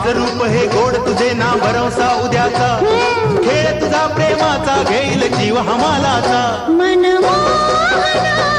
आज रूप हे गोड तुझे ना भरवसा उद्याचा खेळ तुझा प्रेमाचा घेईल जीव हमालाचा मनमोहना